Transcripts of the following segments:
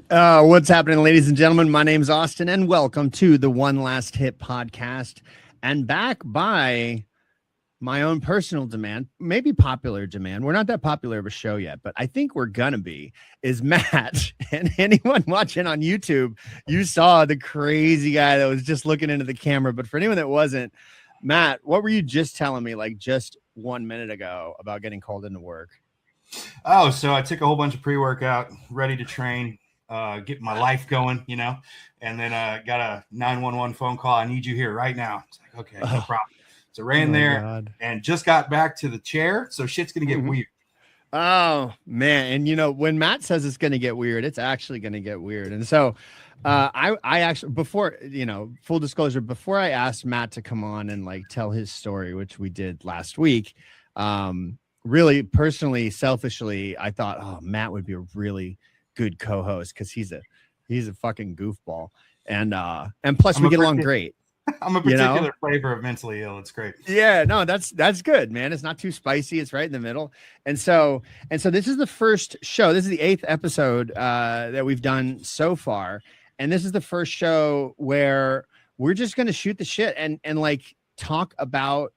What's happening, ladies and gentlemen? My name's Austin, and welcome to the One Last Hit podcast. And back by my own personal demand, maybe popular demand. We're not that popular of a show yet, but I think we're gonna be. Is Matt? And anyone watching on YouTube, you saw the crazy guy that was just looking into the camera. But for anyone that wasn't, Matt, what were you just telling me like just 1 minute ago about getting called into work? Oh, so I took a whole bunch of pre-workout, ready to train, get my life going, and then got a 911 phone call. I need you here right now. It's like, okay, no problem. So ran there and just got back to the chair. So shit's going to get weird. Oh, man. And, when Matt says it's going to get weird, it's actually going to get weird. And so I actually, before, full disclosure, before I asked Matt to come on and like tell his story, which we did last week, really personally, selfishly, I thought, oh, Matt would be a really good co-host because he's a fucking goofball. And plus we get along great. I'm a particular flavor of mentally ill. It's great. Yeah, no, that's good, man. It's not too spicy. It's right in the middle. And so this is the first show. This is the 8th episode that we've done so far. And this is the first show where we're just going to shoot the shit and like talk about,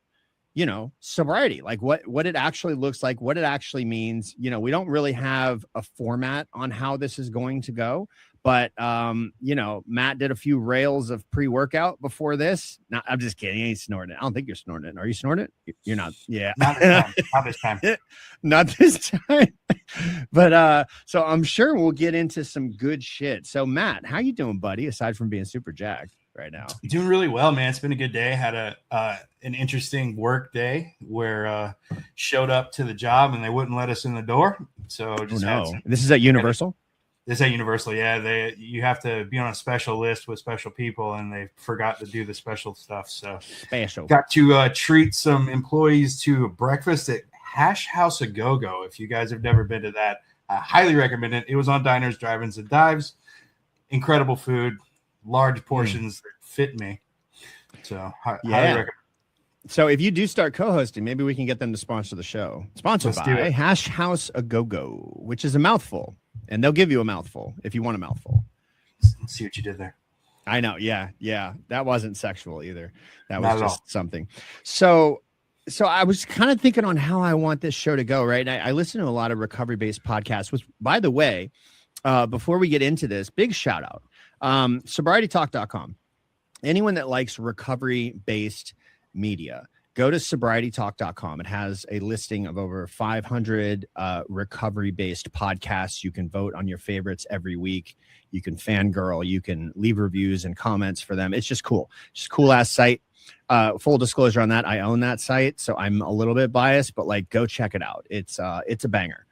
sobriety, like what it actually looks like, what it actually means. We don't really have a format on how this is going to go. But, Matt did a few rails of pre-workout before this. No, I'm just kidding. He ain't snorting it. I don't think you're snorting it. Are you snorting it? You're not. Yeah. Not this time. Not this time. But so I'm sure we'll get into some good shit. So, Matt, how you doing, buddy, aside from being super jacked right now? Doing really well, man. It's been a good day. Had an interesting work day where showed up to the job and they wouldn't let us in the door. So just This is at Universal? This at Universal, yeah. You have to be on a special list with special people, and they forgot to do the special stuff. So got to treat some employees to breakfast at Hash House A Go-Go. If you guys have never been to that, I highly recommend it. It was on Diners, Drive-Ins, and Dives. Incredible food, large portions that fit me. So highly recommend. So if you do start co-hosting, maybe we can get them to sponsor the show. Sponsored by Hash House A Go-Go, which is a mouthful. And they'll give you a mouthful if you want a mouthful. Let's see what you did there. I know. Yeah. That wasn't sexual either. That was just something. So I was kind of thinking on how I want this show to go, right? I listen to a lot of recovery-based podcasts, which, by the way, before we get into this, big shout out. SobrietyTalk.com. Anyone that likes recovery-based media, go to SobrietyTalk.com. It has a listing of over 500 recovery-based podcasts. You can vote on your favorites every week. You can fangirl. You can leave reviews and comments for them. It's just cool. Just cool-ass site. Full disclosure on that, I own that site, so I'm a little bit biased, but like, go check it out. It's a banger.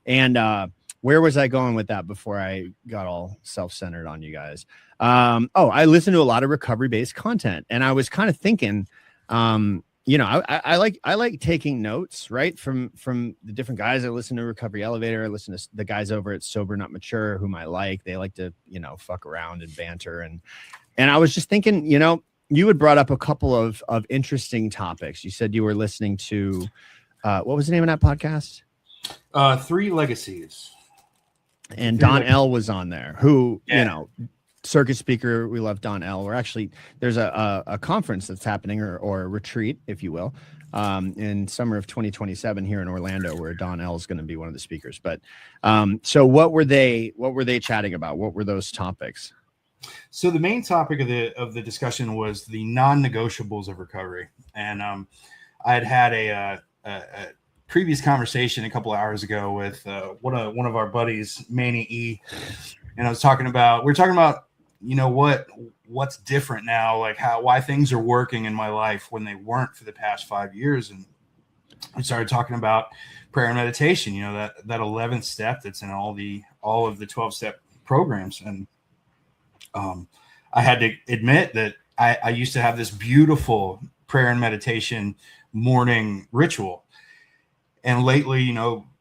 And where was I going with that before I got all self-centered on you guys? I listen to a lot of recovery-based content, and I was kind of thinking, I like taking notes, right, from the different guys. I listen to Recovery Elevator. I listen to the guys over at Sober Not Mature, whom I like. They like to, fuck around and banter. And I was just thinking, you had brought up a couple of interesting topics. You said you were listening to, what was the name of that podcast? 3 Legacies. And Don L was on there, who, circuit speaker. We love Don L. We're actually, there's a conference that's happening or a retreat, if you will, in summer of 2027 here in Orlando, where Don L is going to be one of the speakers. But so what were they chatting about? What were those topics? So the main topic of the discussion was the non-negotiables of recovery. And I had a previous conversation a couple of hours ago with one of our buddies, Manny E. And we're talking about what's different now, like why things are working in my life when they weren't for the past 5 years. And we started talking about prayer and meditation, that 11th step that's in all of the 12-step programs. And I had to admit that I used to have this beautiful prayer and meditation morning ritual. And lately,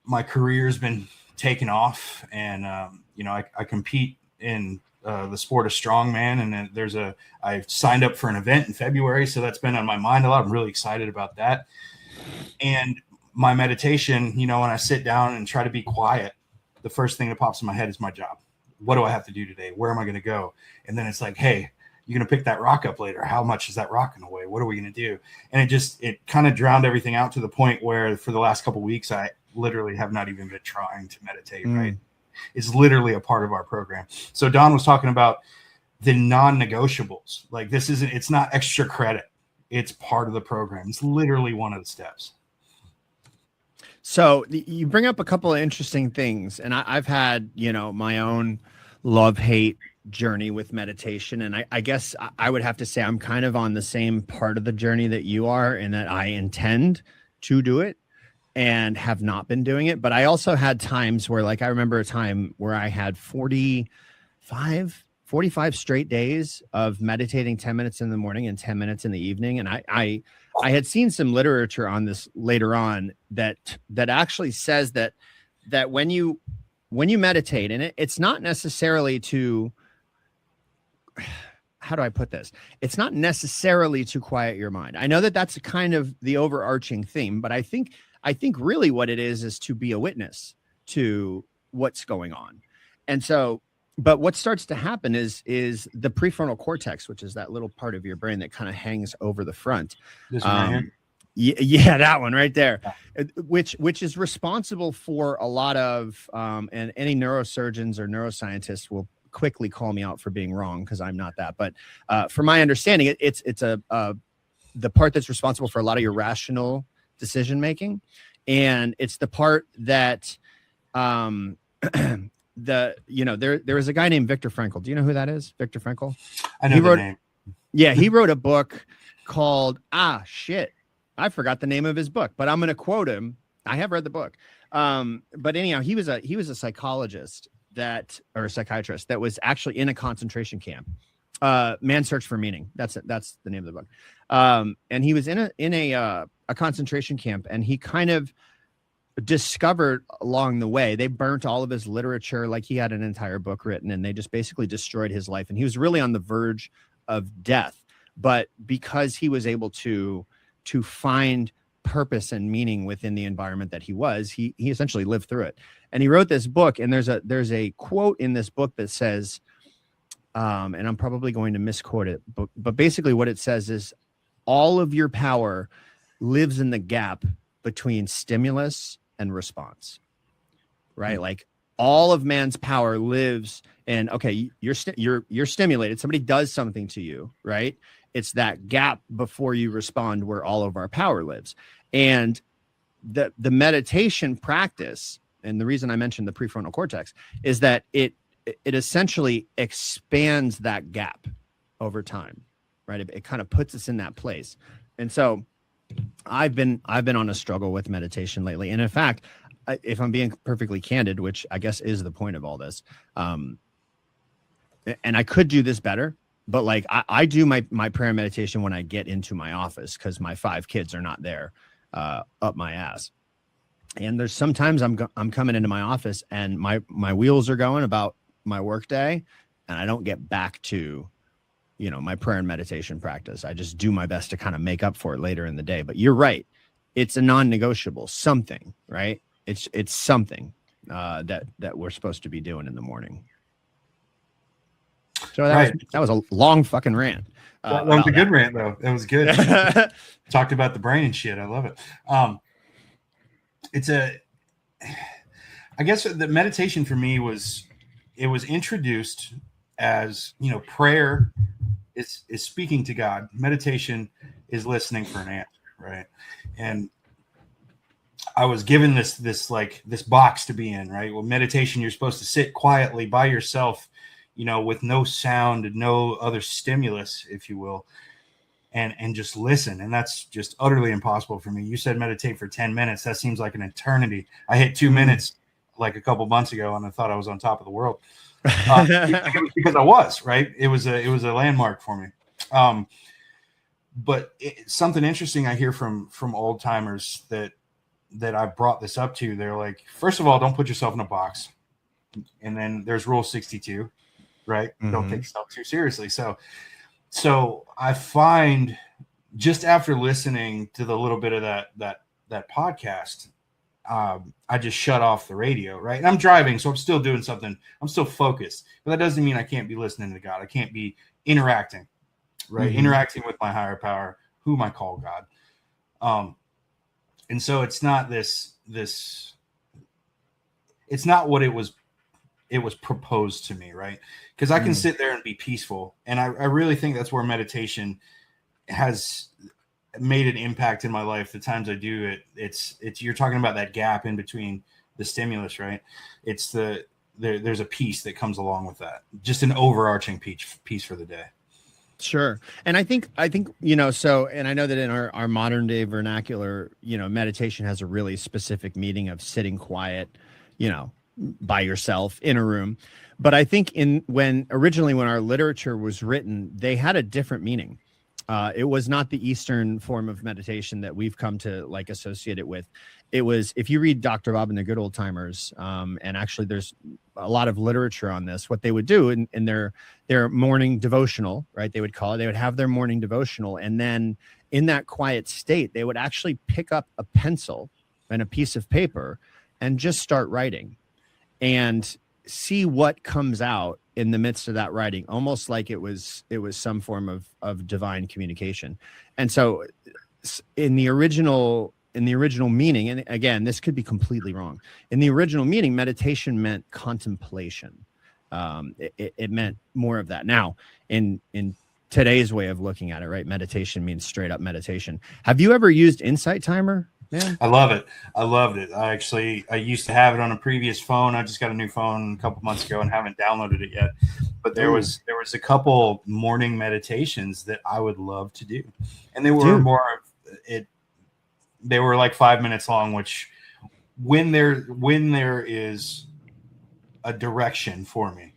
my career has been taken off, and I compete in the sport of strongman, and then I signed up for an event in February, so that's been on my mind a lot. I'm really excited about that. And my meditation, when I sit down and try to be quiet, the first thing that pops in my head is my job. what do I have to do today? Where am I going to go? And then it's like, hey, you're going to pick that rock up later. How much is that rock going to weigh? What are we going to do? And it kind of drowned everything out to the point where for the last couple of weeks, I literally have not even been trying to meditate, right? It's literally a part of our program. So Don was talking about the non-negotiables. Like it's not extra credit. It's part of the program. It's literally one of the steps. So you bring up a couple of interesting things, and I've had, my own love-hate journey with meditation. And I guess I would have to say I'm kind of on the same part of the journey that you are, in that I intend to do it and have not been doing it. But I also had times where, like, I remember a time where I had 45 straight days of meditating 10 minutes in the morning and 10 minutes in the evening. And I had seen some literature on this later on that actually says that when you meditate, and it's not necessarily to, how do I put this? It's not necessarily to quiet your mind. I know that that's kind of the overarching theme, but I think really what it is to be a witness to what's going on. And so, but what starts to happen is the prefrontal cortex, which is that little part of your brain that kind of hangs over the front. This one right here? Yeah, that one right there, which is responsible for a lot of, and any neurosurgeons or neuroscientists will quickly call me out for being wrong, because I'm not that. But from my understanding, it's the part that's responsible for a lot of your rational decision making, and it's the part that there was a guy named Viktor Frankl. Do you know who that is? Viktor Frankl? I know the name. Yeah, he wrote a book called I forgot the name of his book, but I'm going to quote him. I have read the book. But anyhow, he was a psychologist or a psychiatrist that was actually in a concentration camp. Man's Search for Meaning. That's the name of the book. And he was in a concentration camp, and he kind of discovered along the way, they burnt all of his literature. Like, he had an entire book written, and they just basically destroyed his life. And he was really on the verge of death. But because he was able to find purpose and meaning within the environment that he was, he essentially lived through it. And he wrote this book, and there's a quote in this book that says, and I'm probably going to misquote it, but basically what it says is, all of your power lives in the gap between stimulus and response, right? Like, all of man's power lives in, okay, you're stimulated. Somebody does something to you, right? It's that gap before you respond where all of our power lives. And the meditation practice, and the reason I mentioned the prefrontal cortex, is that it essentially expands that gap over time, right? It kind of puts us in that place. And so I've been on a struggle with meditation lately. And in fact, if I'm being perfectly candid, which I guess is the point of all this, and I could do this better, but like I do my prayer and meditation when I get into my office, because my 5 kids are not there up my ass. And there's sometimes I'm coming into my office, and my wheels are going about my work day, and I don't get back to my prayer and meditation practice. I just do my best to kind of make up for it later in the day. But you're right, it's a non-negotiable something, right? It's something that we're supposed to be doing in the morning. So that was a long fucking rant. That was a good rant, though. That was good. Talked about the brain and shit. I love it. I guess the meditation for me was introduced as, prayer is speaking to God. Meditation is listening for an answer, right? And I was given this box to be in, right? Well, meditation, you're supposed to sit quietly by yourself, with no sound and no other stimulus, if you will, and just listen. And that's just utterly impossible for me. You said meditate for 10 minutes. That seems like an eternity. I hit 2 minutes like a couple months ago, and I thought I was on top of the world. Because I was, right. It was a landmark for me. But something interesting I hear from old timers that I brought this up to, they're like, first of all, don't put yourself in a box. And then there's rule 62, right? Mm-hmm. Don't take yourself too seriously. So I find, just after listening to the little bit of that podcast, I just shut off the radio, right? And I'm driving, so I'm still doing something. I'm still focused, but that doesn't mean I can't be listening to God. I can't be interacting, right? Mm-hmm. Interacting with my higher power, whom I call God. And so it's not it's not what it was proposed to me, right? Because I can sit there and be peaceful. And I really think that's where meditation has made an impact in my life. The times I do it, it's you're talking about that gap in between the stimulus, right? It's there's a peace that comes along with that, just an overarching peace for the day. Sure. And I think, so, and I know that in our modern day vernacular, meditation has a really specific meaning of sitting quiet, by yourself in a room. But I think when our literature was written, they had a different meaning. It was not the Eastern form of meditation that we've come to associate it with. It was, if you read Dr. Bob and the Good Old Timers, and actually there's a lot of literature on this, what they would do in their morning devotional, right? They would have their morning devotional. And then in that quiet state, they would actually pick up a pencil and a piece of paper and just start writing and see what comes out in the midst of that writing, almost like it was some form of divine communication. And so in the original meaning, and again, this could be completely wrong. In the original meaning, meditation meant contemplation. It meant more of that. Now, in today's way of looking at it, right? Meditation means straight up meditation. Have you ever used Insight Timer? Man. I love it. I loved it. I used to have it on a previous phone. I just got a new phone a couple months ago and haven't downloaded it yet. But there was a couple morning meditations that I would love to do, and they were they were like 5 minutes long. Which, when there is a direction for me,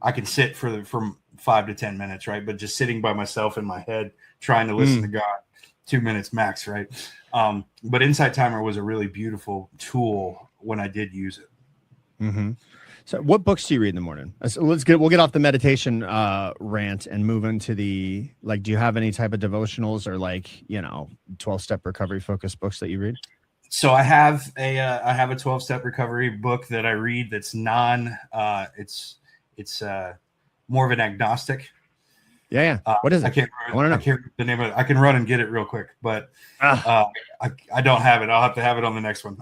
I can sit from 5 to 10 minutes, right? But just sitting by myself in my head, trying to listen to God, 2 minutes max, right? But Insight Timer was a really beautiful tool when I did use it. Mm-hmm. So what books do you read in the morning? So we'll get off the meditation rant and move into the, do you have any type of devotionals or 12-step recovery focused books that you read? So I have a 12-step recovery book that I read that's it's more of an agnostic. Yeah. What is it? I can't remember the name of it. I can run and get it real quick, but I don't have it. I'll have to have it on the next one.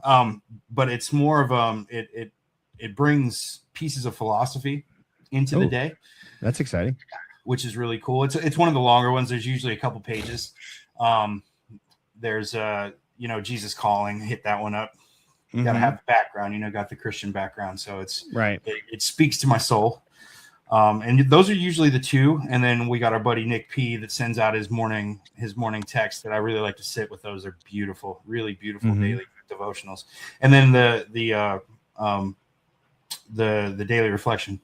But it's more of it brings pieces of philosophy into the day. That's exciting. Which is really cool. It's one of the longer ones. There's usually a couple pages. There's Jesus Calling. Hit that one up. You got to have the background. Got the Christian background, so it's right. It speaks to my soul. And those are usually the two. And then we got our buddy Nick P that sends out his morning text that I really like to sit with. Those are beautiful, really beautiful daily devotionals. And then the daily reflection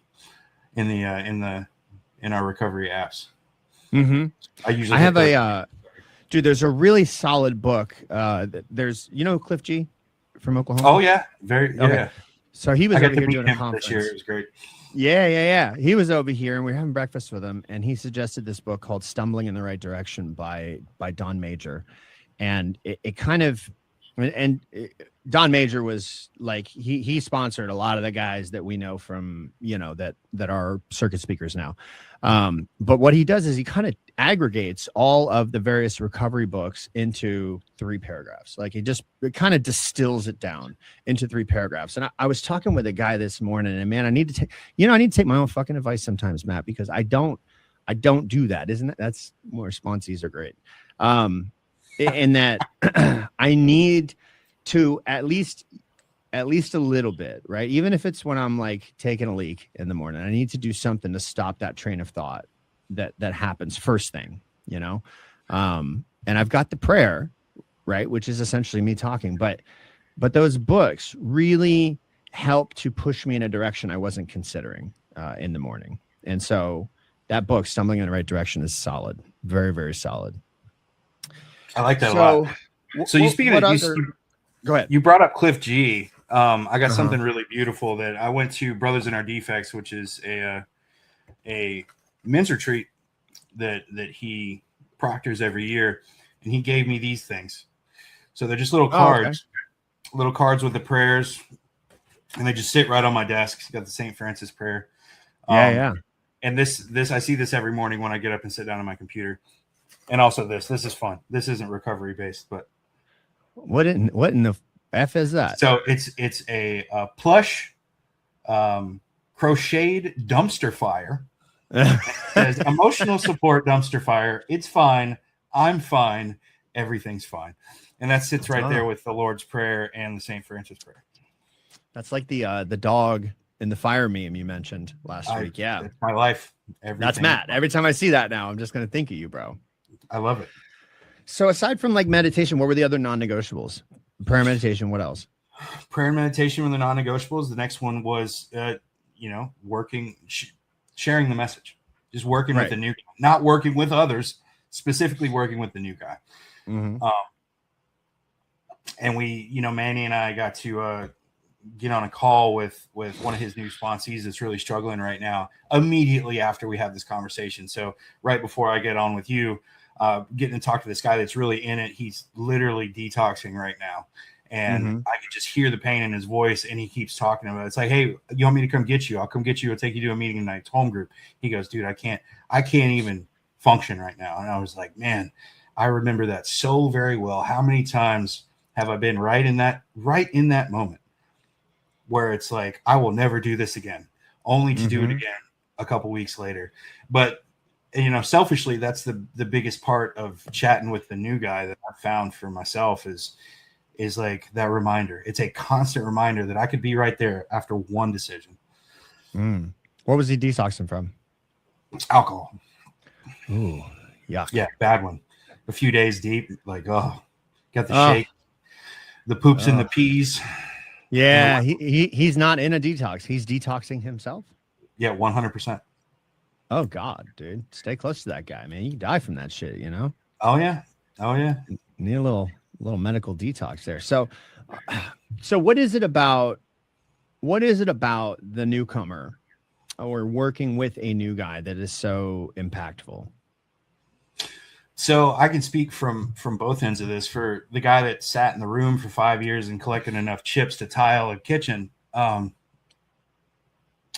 in our recovery apps. I have dude, there's a really solid book. There's, Cliff G from Oklahoma. Oh yeah. Yeah. So he was over here doing a conference this year. It was great. Yeah. He was over here and we were having breakfast with him, and he suggested this book called Stumbling in the Right Direction by Don Major. And it kind of, Don Major was he sponsored a lot of the guys that we know from, that are circuit speakers now. But what he does is he kind of aggregates all of the various recovery books into 3 paragraphs. It kind of distills it down into 3 paragraphs. And I was talking with a guy this morning, and man, I need to take my own fucking advice sometimes, Matt, because I don't do that. That's more responsees are great. In that I need to at least a little bit, right? Even if it's when I'm taking a leak in the morning, I need to do something to stop that train of thought that happens first thing, and I've got the prayer, right, which is essentially me talking, but those books really help to push me in a direction I wasn't considering in the morning. And so that book, Stumbling in the Right Direction, is solid, very, very solid. I like that a lot. So go ahead. You brought up Cliff G. I got something really beautiful that I went to Brothers in Our Defects, which is a men's retreat that he proctors every year, and he gave me these things. So they're just little cards little cards with the prayers, and they just sit right on my desk. It's got the St. Francis prayer. Yeah. And this I see this every morning when I get up and sit down on my computer. And also this is fun. This isn't recovery based, but what in the F is that? So it's a plush crocheted dumpster fire. It says emotional support dumpster fire. It's fine. I'm fine. Everything's fine. And that sits right there with the Lord's Prayer and the St. Francis prayer. That's like the dog in the fire meme you mentioned last week. Yeah. It's my life. That's Matt. Every time I see that now, I'm just going to think of you, bro. I love it. So aside from like meditation, what were the other non-negotiables? Prayer and meditation. What else? Prayer and meditation were the non-negotiables. The next one was, working, sharing the message, just working with the new, not working with others, specifically working with the new guy. Mm-hmm. And we, Manny and I got to get on a call with one of his new sponsees that's really struggling right now, immediately after we have this conversation. So right before I get on with you, getting to talk to this guy that's really in it. He's literally detoxing right now. And I could just hear the pain in his voice, and he keeps talking about it. It's like, hey, you want me to come get you? I'll come get you. I'll take you to a meeting tonight, home group. He goes, dude, I can't even function right now. And I was like, man, I remember that so very well. How many times have I been right in that moment where it's like, I will never do this again, only to do it again a couple weeks later. But selfishly, that's the biggest part of chatting with the new guy that I found for myself is like that reminder. It's a constant reminder that I could be right there after one decision. What was he detoxing from? Alcohol. Ooh, yuck. Yeah, bad one. A few days deep, like, got the shake, the poops and the peas. Yeah, he's not in a detox. He's detoxing himself. Yeah, 100%. Oh God, dude, stay close to that guy, man. You can die from that shit, Oh yeah. Need a little medical detox there. So what is it about the newcomer or working with a new guy that is so impactful? So I can speak from both ends of this. For the guy that sat in the room for 5 years and collected enough chips to tile a kitchen,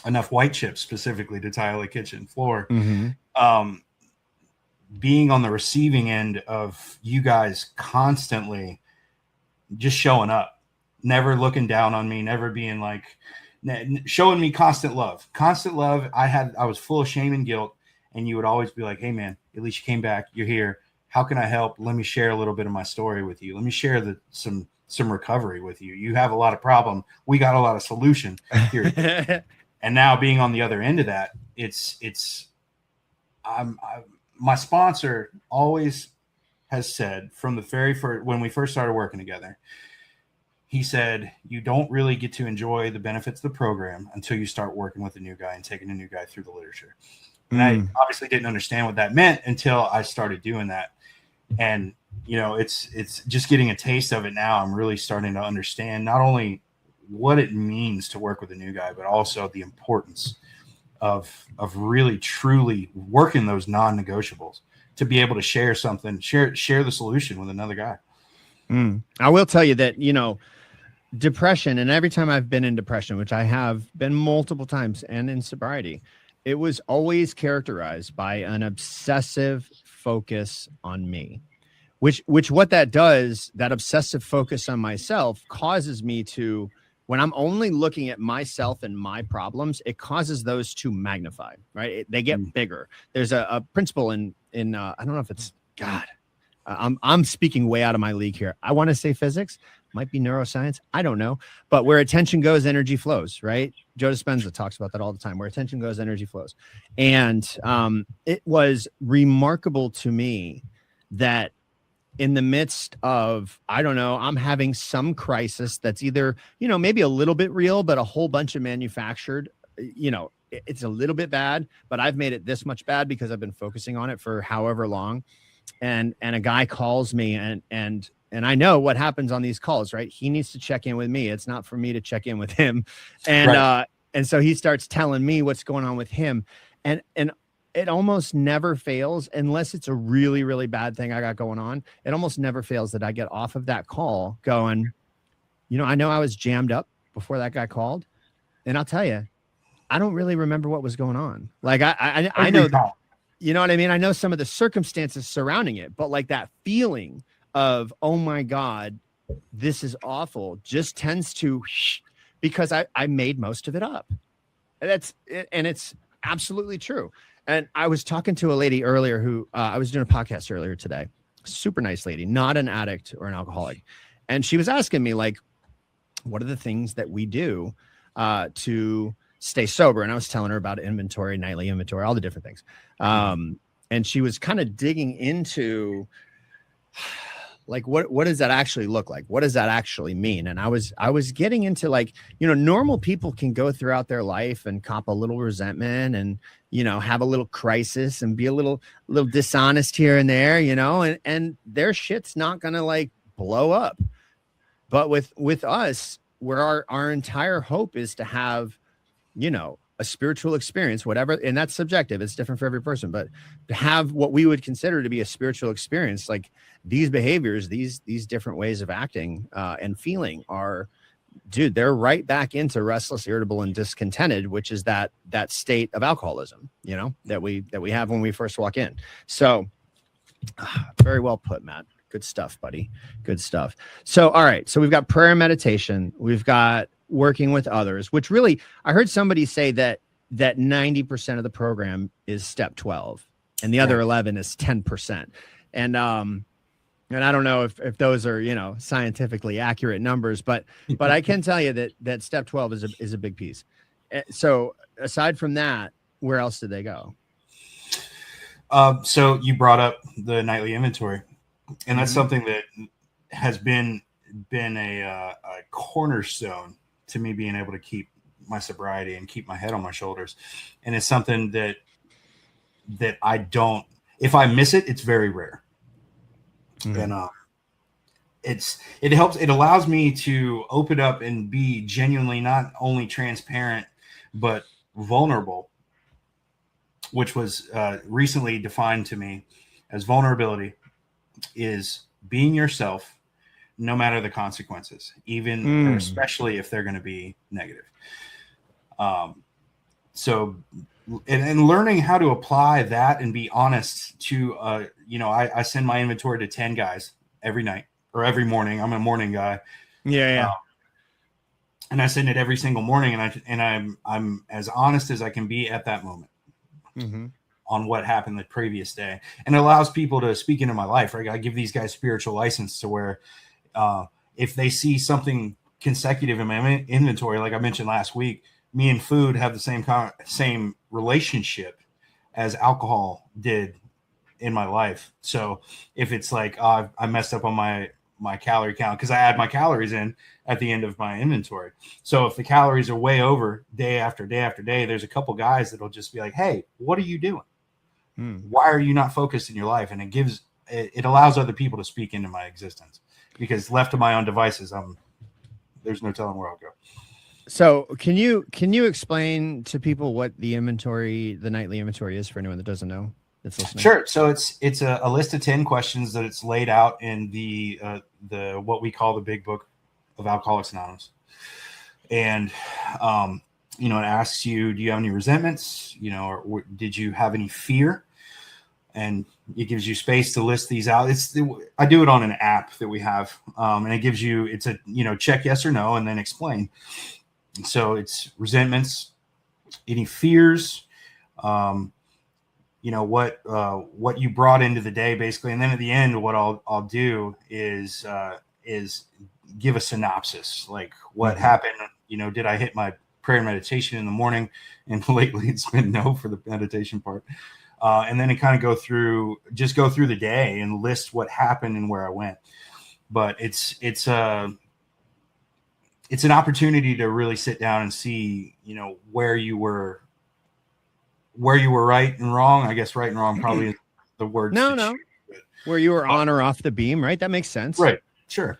enough white chips specifically to tile a kitchen floor. Being on the receiving end of you guys constantly just showing up, never looking down on me, never being like, showing me constant love. I was full of shame and guilt, and you would always be like, hey man, at least you came back, you're here. How can I help? Let me share a little bit of my story with you. Let me share some recovery with you. You have a lot of problem. We got a lot of solution here. And now being on the other end of that, my sponsor always has said from the very first, when we first started working together, he said, you don't really get to enjoy the benefits of the program until you start working with a new guy and taking a new guy through the literature. And I obviously didn't understand what that meant until I started doing that. And, it's just getting a taste of it now. I'm really starting to understand not only what it means to work with a new guy, but also the importance of really truly working those non-negotiables to be able to share something, share the solution with another guy. I will tell you that, depression, and every time I've been in depression, which I have been multiple times, and in sobriety, it was always characterized by an obsessive focus on me, which what that does, that obsessive focus on myself causes me to, when I'm only looking at myself and my problems, it causes those to magnify, right? They get bigger. There's a principle in I don't know if it's I'm speaking way out of my league here. I want to say physics, might be neuroscience. I don't know, but where attention goes, energy flows, right? Joe Dispenza talks about that all the time. Where attention goes, energy flows. And it was remarkable to me that in the midst of, I don't know, I'm having some crisis that's either, maybe a little bit real, but a whole bunch of manufactured, it's a little bit bad, but I've made it this much bad because I've been focusing on it for however long. And a guy calls me and I know what happens on these calls, right? He needs to check in with me. It's not for me to check in with him. And, and so he starts telling me what's going on with him. And it almost never fails, unless it's a really, really bad thing I got going on. It almost never fails that I get off of that call going, I know I was jammed up before that guy called, and I'll tell you, I don't really remember what was going on. Like I know that, you know what I mean? I know some of the circumstances surrounding it, but like that feeling of, oh my God, this is awful, just tends to, because I made most of it up. And it's absolutely true. And I was talking to a lady earlier who I was doing a podcast earlier today, super nice lady, not an addict or an alcoholic. And she was asking me, like, what are the things that we do to stay sober? And I was telling her about inventory, nightly inventory, all the different things. And she was kind of digging into, like, what does that actually look like? What does that actually mean? And I was getting into, like, normal people can go throughout their life and cop a little resentment and, have a little crisis and be a little dishonest here and there, and their shit's not going to like blow up. But with us, where our entire hope is to have, a spiritual experience, whatever, and that's subjective. It's different for every person, but to have what we would consider to be a spiritual experience, like these behaviors, these different ways of acting and feeling are, dude, they're right back into restless, irritable, and discontented, which is that state of alcoholism, that we have when we first walk in. So very well put, Matt. Good stuff, buddy. Good stuff. So, all right. So we've got prayer and meditation. We've got working with others, which really, I heard somebody say that 90% of the program is step 12 and the other 11 is 10%. And I don't know if those are, scientifically accurate numbers, but I can tell you that step 12 is a big piece. So aside from that, where else did they go? So you brought up the nightly inventory, and that's something that has been a cornerstone to me being able to keep my sobriety and keep my head on my shoulders. And it's something that I don't, if I miss it, it's very rare. And it allows me to open up and be genuinely not only transparent, but vulnerable, which was recently defined to me as vulnerability is being yourself, no matter the consequences, even or especially if they're going to be negative. So learning how to apply that and be honest to, I send my inventory to 10 guys every night or every morning. I'm a morning guy. Yeah. And I send it every single morning, and I'm as honest as I can be at that moment on what happened the previous day. And it allows people to speak into my life. Right? I give these guys spiritual license to where, if they see something consecutive in my inventory, like I mentioned last week, me and food have the same relationship as alcohol did in my life. So if it's like I messed up on my calorie count because I add my calories in at the end of my inventory. So if the calories are way over day after day after day, there's a couple guys that'll just be like, "Hey, what are you doing? Why are you not focused in your life?" And it allows other people to speak into my existence. Because left to my own devices, there's no telling where I'll go. So can you explain to people what the nightly inventory is for anyone that doesn't know that's listening? Sure. So it's a list of 10 questions that it's laid out in the what we call the Big Book of Alcoholics Anonymous. And it asks you, do you have any resentments? Or did you have any fear? And it gives you space to list these out. I do it on an app that we have, and it gives you, it's a, check yes or no, and then explain. So it's resentments, any fears, what you brought into the day, basically. And then at the end, what I'll do is give a synopsis, like what happened. Did I hit my prayer and meditation in the morning? And lately it's been no for the meditation part. And then it kind of go through the day and list what happened and where I went. But it's an opportunity to really sit down and see, where you were right and wrong. I guess right and wrong probably is the word. No. Where you were on or off the beam, right? That makes sense. Right. Sure.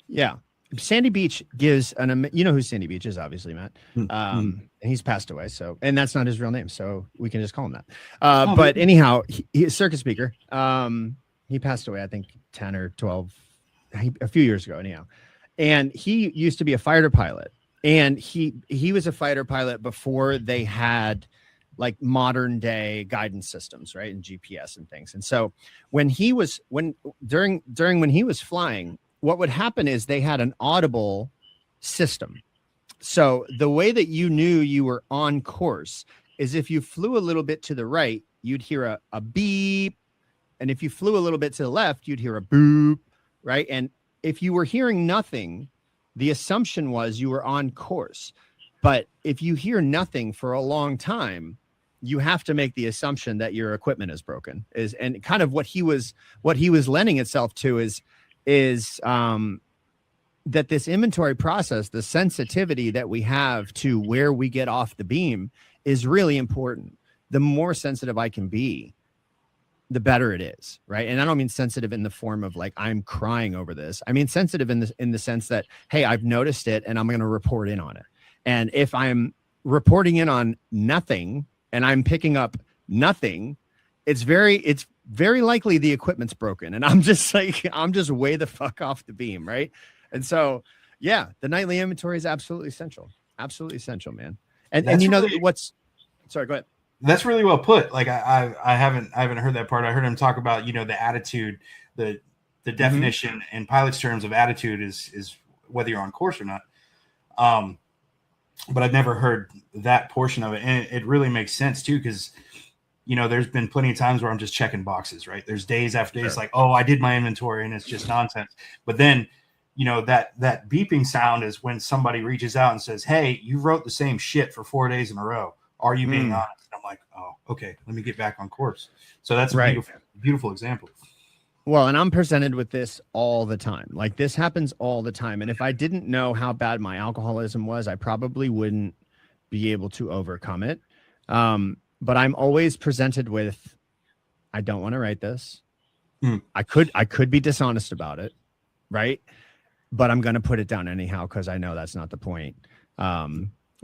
Yeah. Sandy Beach gives you know who Sandy Beach is, obviously, Matt. And he's passed away, and that's not his real name, so we can just call him that. But anyhow, he's a circuit speaker. He passed away, I think 10 or 12, a few years ago, anyhow. and he used to be a fighter pilot, and he was a fighter pilot before they had like modern day guidance systems, right, and GPS and things. And so when he was when he was flying, what would happen is they had an audible system. So the way that you knew you were on course is if you flew a little bit to the right, you'd hear a beep. And if you flew a little bit to the left, you'd hear a boop, right? And if you were hearing nothing, the assumption was you were on course. But if you hear nothing for a long time, you have to make the assumption that your equipment is broken. And kind of what he was lending itself to is that this inventory process, the sensitivity that we have to where we get off the beam is really important. The more sensitive I can be, the better it is, right? And I don't mean sensitive in the form of like I'm crying over this. I mean sensitive in the sense that, hey, I've noticed it and I'm going to report in on it. And if I'm reporting in on nothing and I'm picking up nothing, it's very likely the equipment's broken. And I'm just way the fuck off the beam, right? And so, yeah, the nightly inventory is absolutely essential. Absolutely essential, man. And you know really, sorry, go ahead. That's really well put. Like I haven't heard that part. I heard him talk about, the attitude, the definition in pilot's terms of attitude is whether you're on course or not. But I've never heard that portion of it. And it really makes sense too, because there's been plenty of times where I'm just checking boxes, right? There's days after days like, oh, I did my inventory and it's just nonsense. But then that beeping sound is when somebody reaches out and says, hey, you wrote the same shit for 4 days in a row. Are you being honest? And I'm like, oh, okay, let me get back on course. So that's a beautiful example. Well, and I'm presented with this all the time. Like this happens all the time. And if I didn't know how bad my alcoholism was, I probably wouldn't be able to overcome it. But I'm always presented with, I don't want to write this. I could be dishonest about it, right? But I'm going to put it down anyhow because I know that's not the point.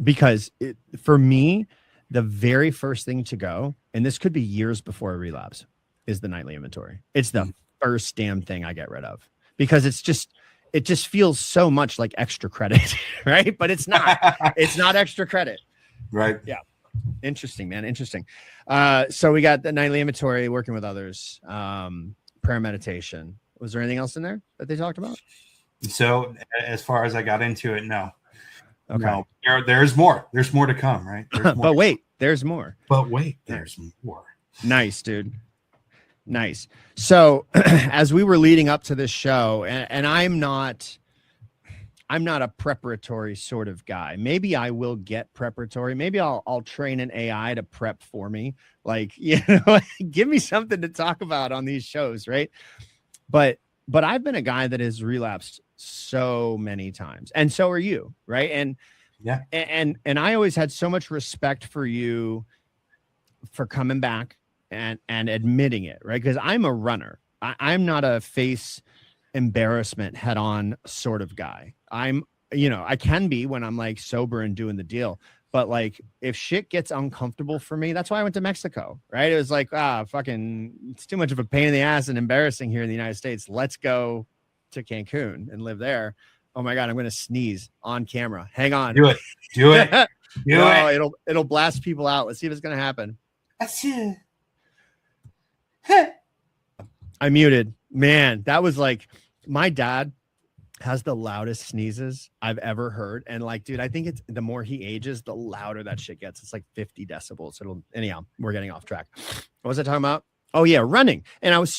Because for me, the very first thing to go, and this could be years before a relapse, is the nightly inventory. It's the first damn thing I get rid of because it just feels so much like extra credit, right? But it's not. It's not extra credit. Right. Yeah. Interesting, man. Interesting. So we got the nightly inventory, working with others, prayer meditation. Was there anything else in there that they talked about? So as far as I got into it, no. Okay. No, there's more. There's more to come, right? But wait, there's more. There's more. Nice, dude. Nice. So as we were leading up to this show, and I'm not a preparatory sort of guy. Maybe I will get preparatory. Maybe I'll train an AI to prep for me. Like, give me something to talk about on these shows, right? But I've been a guy that has relapsed so many times, and so are you, right? And yeah, and I always had so much respect for you for coming back and admitting it, right? Because I'm a runner. I'm not a face embarrassment head on sort of guy. I can be when I'm like sober and doing the deal, but like if shit gets uncomfortable for me, that's why I went to Mexico, right? It was like, it's too much of a pain in the ass and embarrassing here in the United States. Let's go to Cancun and live there. Oh my God, I'm going to sneeze on camera. Hang on. Do it. It'll blast people out. Let's see if it's going to happen. That's it. I muted. Man, that was like, my dad has the loudest sneezes I've ever heard. And like, dude, I think it's the more he ages, the louder that shit gets. It's like 50 decibels. Anyhow, we're getting off track. What was I talking about? Oh yeah, running. And I was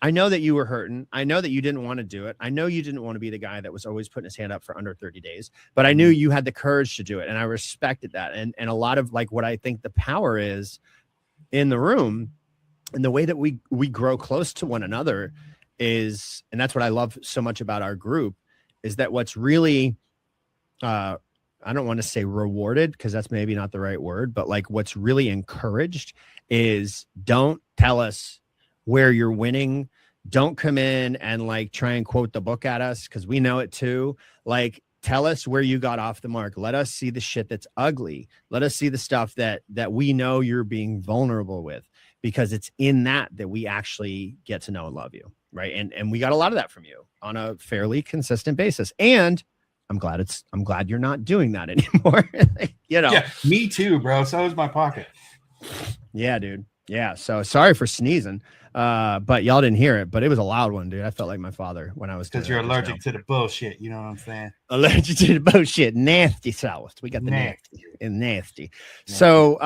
I know that you were hurting. I know that you didn't want to do it. I know you didn't want to be the guy that was always putting his hand up for under 30 days, but I knew you had the courage to do it. And I respected that. And a lot of like what I think the power is in the room and the way that we grow close to one another is, and that's what I love so much about our group, is that what's really, I don't want to say rewarded because that's maybe not the right word, but like what's really encouraged is don't tell us where you're winning. Don't come in and like try and quote the book at us because we know it too. Like tell us where you got off the mark. Let us see the shit that's ugly. Let us see the stuff that we know you're being vulnerable with, because it's in that we actually get to know and love you. right? And we got a lot of that from you on a fairly consistent basis. And I'm glad you're not doing that anymore. You know. Yeah, me too, bro. So is my pocket. Yeah, dude. Yeah. So sorry for sneezing. But y'all didn't hear it, but it was a loud one, dude. I felt like my father when I was because you're allergic to the bullshit. You know what I'm saying? Allergic to the bullshit. Nasty sauce. We got the nasty. So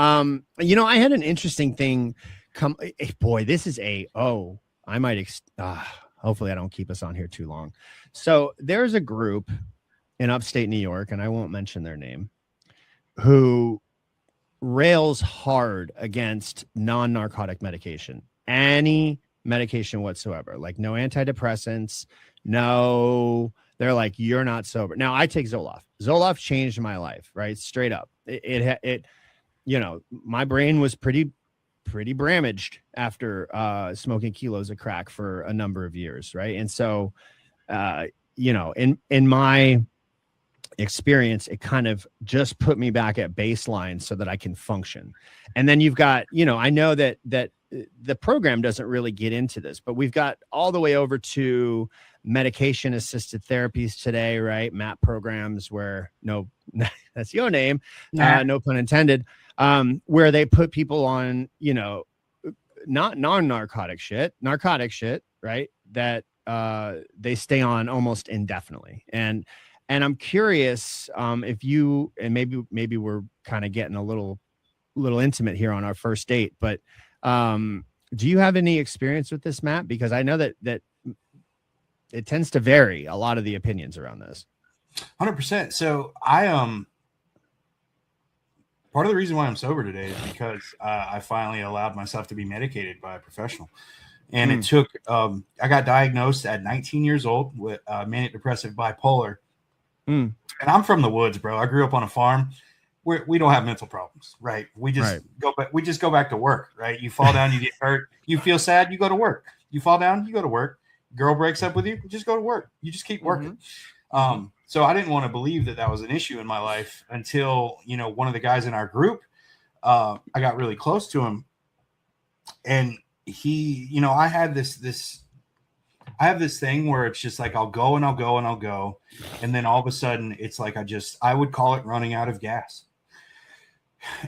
you know, I had an interesting thing come. Boy, this is I might hopefully I don't keep us on here too long. So there's a group in upstate New York, and I won't mention their name, who rails hard against non-narcotic medication, any medication whatsoever, like no antidepressants, no, they're like, you're not sober. Now I take Zoloft changed my life, right? Straight up. It you know, my brain was pretty damaged after smoking kilos of crack for a number of years, right? And so you know, in my experience, it kind of just put me back at baseline so that I can function. And then you've got, you know, I know that the program doesn't really get into this, but we've got all the way over to medication assisted therapies today, right? MAP programs where that's your name, no pun intended, where they put people on, you know, not non-narcotic shit, narcotic shit, right? That they stay on almost indefinitely. And I'm curious if you, and maybe we're kind of getting a little intimate here on our first date, but do you have any experience with this, Matt? Because I know that it tends to vary a lot of the opinions around this. 100%. So I part of the reason why I'm sober today is because I finally allowed myself to be medicated by a professional. And it took, I got diagnosed at 19 years old with manic depressive bipolar. And I'm from the woods, bro. I grew up on a farm where we don't have mental problems, right? We just go back to work, right? You fall down, you get hurt, you feel sad, you go to work. You fall down, you go to work. Girl breaks up with you, just go to work. You just keep working. So I didn't want to believe that was an issue in my life until, you know, one of the guys in our group, I got really close to him, and he, you know, I have this thing where it's just like I'll go. And then all of a sudden it's like I would call it running out of gas.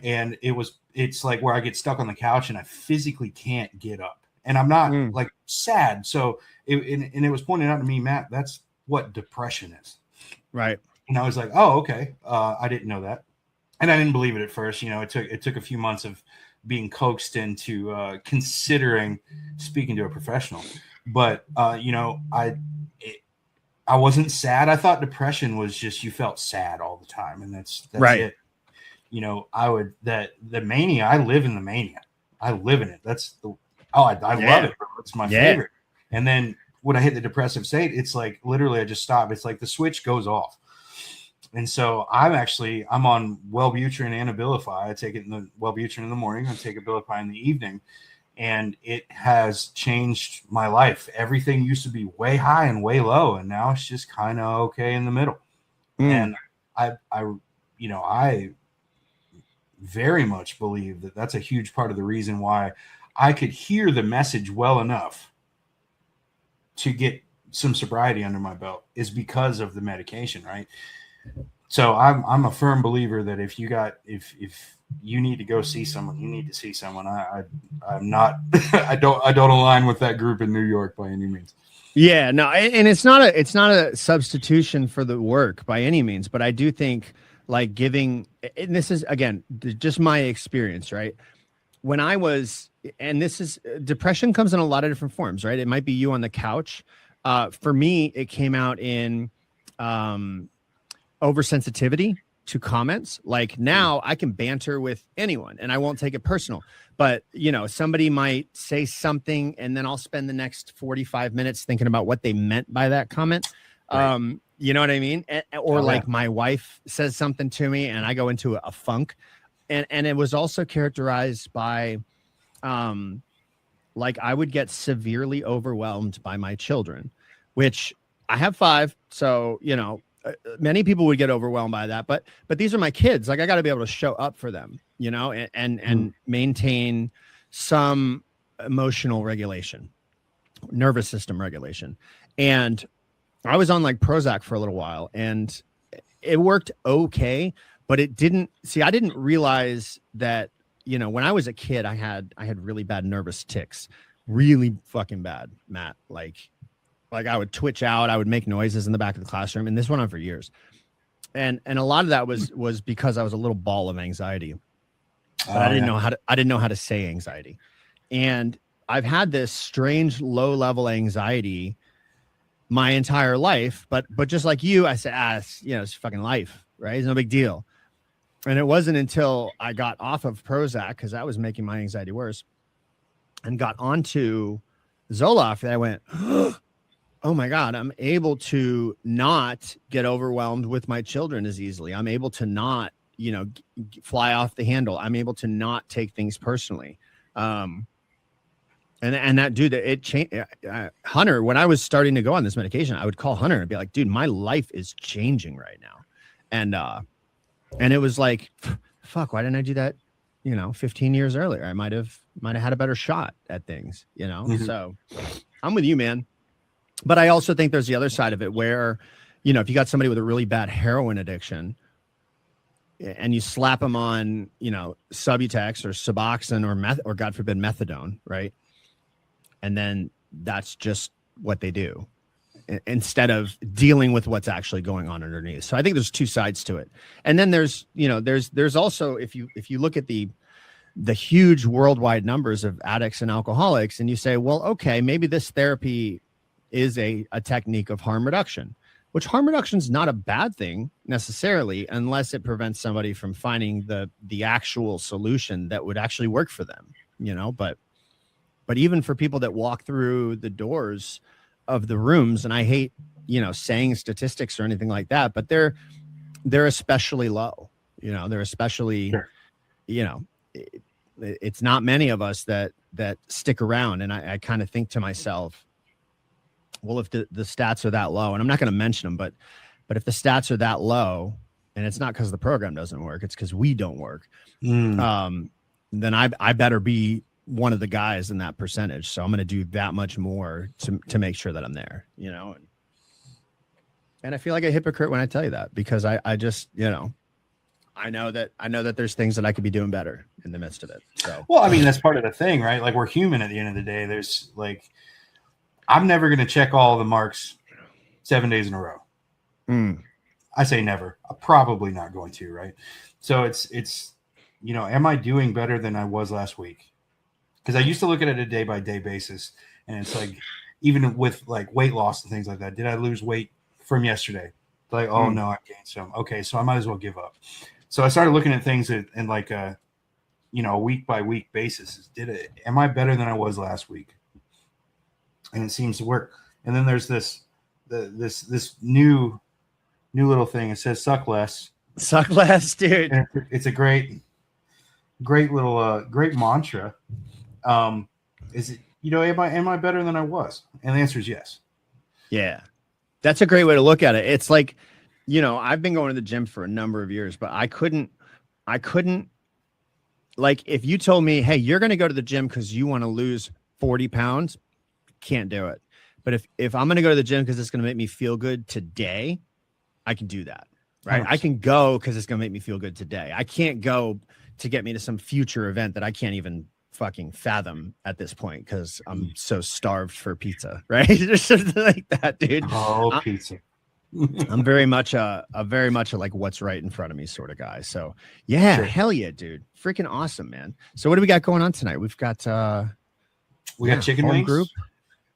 And it's like where I get stuck on the couch and I physically can't get up. And I'm not like sad. So it was pointed out to me, Matt, that's what depression is. Right. And I was like, oh, okay. I didn't know that. And I didn't believe it at first. You know, it took a few months of being coaxed into considering speaking to a professional. But, you know, I wasn't sad. I thought depression was just, you felt sad all the time. And that's right. It. You know, the mania, I live in the mania. I live in it. I love it, bro. It's my favorite. And then when I hit the depressive state, it's like, literally I just stop. It's like the switch goes off. And so I'm on Wellbutrin and Abilify. I take it Wellbutrin in the morning. I take Abilify in the evening. And it has changed my life. Everything used to be way high and way low, and now it's just kind of okay in the middle. And I very much believe that that's a huge part of the reason why I could hear the message well enough to get some sobriety under my belt is because of the medication, right? So I'm a firm believer that if you need to go see someone, you need to see someone. I'm not I don't align with that group in New York by any means. Yeah, no, and it's not a substitution for the work by any means, but I do think like giving, and this is again just my experience, right? When I was, and this is, depression comes in a lot of different forms, right? It might be you on the couch. For me, it came out in oversensitivity to comments. Like now I can banter with anyone and I won't take it personal, but you know, somebody might say something and then I'll spend the next 45 minutes thinking about what they meant by that comment. Right. You know what I mean? Or like my wife says something to me and I go into a funk, and it was also characterized by, like I would get severely overwhelmed by my children, which I have 5. So, you know, many people would get overwhelmed by that, but these are my kids. Like I got to be able to show up for them, you know, and maintain some emotional regulation. nervous system regulation. And I was on like Prozac for a little while, and it worked okay, but it didn't. See, I didn't realize that, you know, when I was a kid, I had really bad nervous tics, really fucking bad, Matt. Like I would twitch out, I would make noises in the back of the classroom, and this went on for years. And a lot of that was because I was a little ball of anxiety, but I didn't know how to say anxiety. And I've had this strange low level anxiety my entire life, but just like you, I said, it's fucking life, right? It's no big deal. And it wasn't until I got off of Prozac, because that was making my anxiety worse, and got onto Zoloft, that I went, oh my God, I'm able to not get overwhelmed with my children as easily. I'm able to not, fly off the handle. I'm able to not take things personally. And that dude, it changed. Hunter, when I was starting to go on this medication, I would call Hunter and be like, dude, my life is changing right now. And it was like, fuck, why didn't I do that, 15 years earlier? I might have had a better shot at things, Mm-hmm. So I'm with you, man. But I also think there's the other side of it where, if you got somebody with a really bad heroin addiction and you slap them on, Subutex or Suboxone or God forbid methadone, right? And then that's just what they do instead of dealing with what's actually going on underneath. So I think there's two sides to it. And then there's also, if you look at the huge worldwide numbers of addicts and alcoholics, and you say, well, okay, maybe this therapy is a technique of harm reduction, which harm reduction is not a bad thing necessarily, unless it prevents somebody from finding the actual solution that would actually work for them, but even for people that walk through the doors of the rooms, and I hate, saying statistics or anything like that, but they're especially low, they're especially, sure. It's not many of us that stick around. And I kind of think to myself, well, if the stats are that low, and I'm not going to mention them, but if the stats are that low, and it's not because the program doesn't work, it's because we don't work, then I better be one of the guys in that percentage. So I'm going to do that much more to make sure that I'm there, and I feel like a hypocrite when I tell you that, because I just, I know that there's things that I could be doing better in the midst of it. So, well, I mean, that's part of the thing, right? Like, we're human at the end of the day. There's like, I'm never going to check all the marks 7 days in a row. I say never. I'm probably not going to, right? So it's, am I doing better than I was last week? Because I used to look at it a day by day basis. And it's like, even with like weight loss and things like that, did I lose weight from yesterday? Like, oh no, I gained some. Okay, so I might as well give up. So I started looking at things in like a week by week basis. Am I better than I was last week? And it seems to work. And then there's this new little thing. It says suck less. Suck less, dude. And it's a great little great mantra. Is it, am I better than I was? And the answer is yes. Yeah. That's a great way to look at it. It's like, I've been going to the gym for a number of years, but I couldn't like, if you told me, hey, you're going to go to the gym because you want to lose 40 pounds, can't do it. But if I'm going to go to the gym because it's going to make me feel good today, I can do that. Right. 100%. I can go because it's going to make me feel good today. I can't go to get me to some future event that I can't even fucking fathom at this point because I'm so starved for pizza, right? There's something like that, dude. Oh, pizza. I'm very much a like what's right in front of me sort of guy. So yeah, sure. Hell yeah, dude. Freaking awesome, man. So what do we got going on tonight? We've got chicken wings group.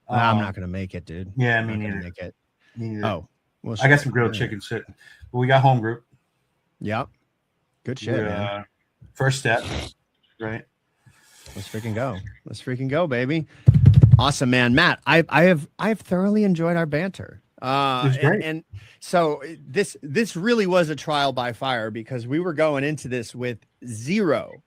I'm not gonna make it, dude. Yeah, me neither. Make it. Me neither. Oh, well, I got some grilled chicken sitting, but we got home group. Yep. Good shit, man. First step, right? Let's freaking go, baby. Awesome, man. Matt, I have thoroughly enjoyed our banter. And so this really was a trial by fire because we were going into this with zero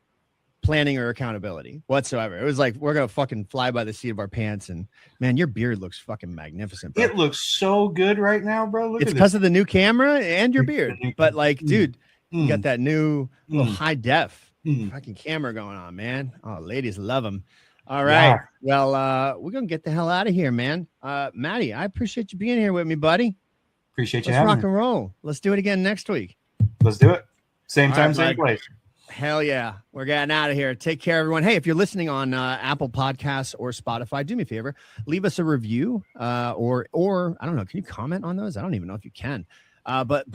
planning or accountability whatsoever. It was like, we're going to fucking fly by the seat of our pants. And man, your beard looks fucking magnificent, bro. It looks so good right now, bro. It's because of the new camera and your beard. But like, dude, you got that new little high def fucking camera going on, man. Oh, ladies love them. All right. Well, we're going to get the hell out of here, man. Matty, I appreciate you being here with me, buddy. Appreciate you Let's rock and roll. Let's do it again next week. Let's do it. Same time, same place. Hell yeah. We're getting out of here. Take care, everyone. Hey, if you're listening on Apple Podcasts or Spotify, do me a favor. Leave us a review or I don't know. Can you comment on those? I don't even know if you can. But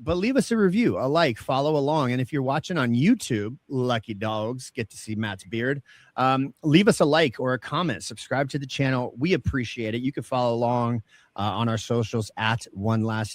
leave us a review, a like, follow along. And if you're watching on YouTube, lucky dogs, get to see Matt's beard. Leave us a like or a comment. Subscribe to the channel. We appreciate it. You can follow along on our socials at One Last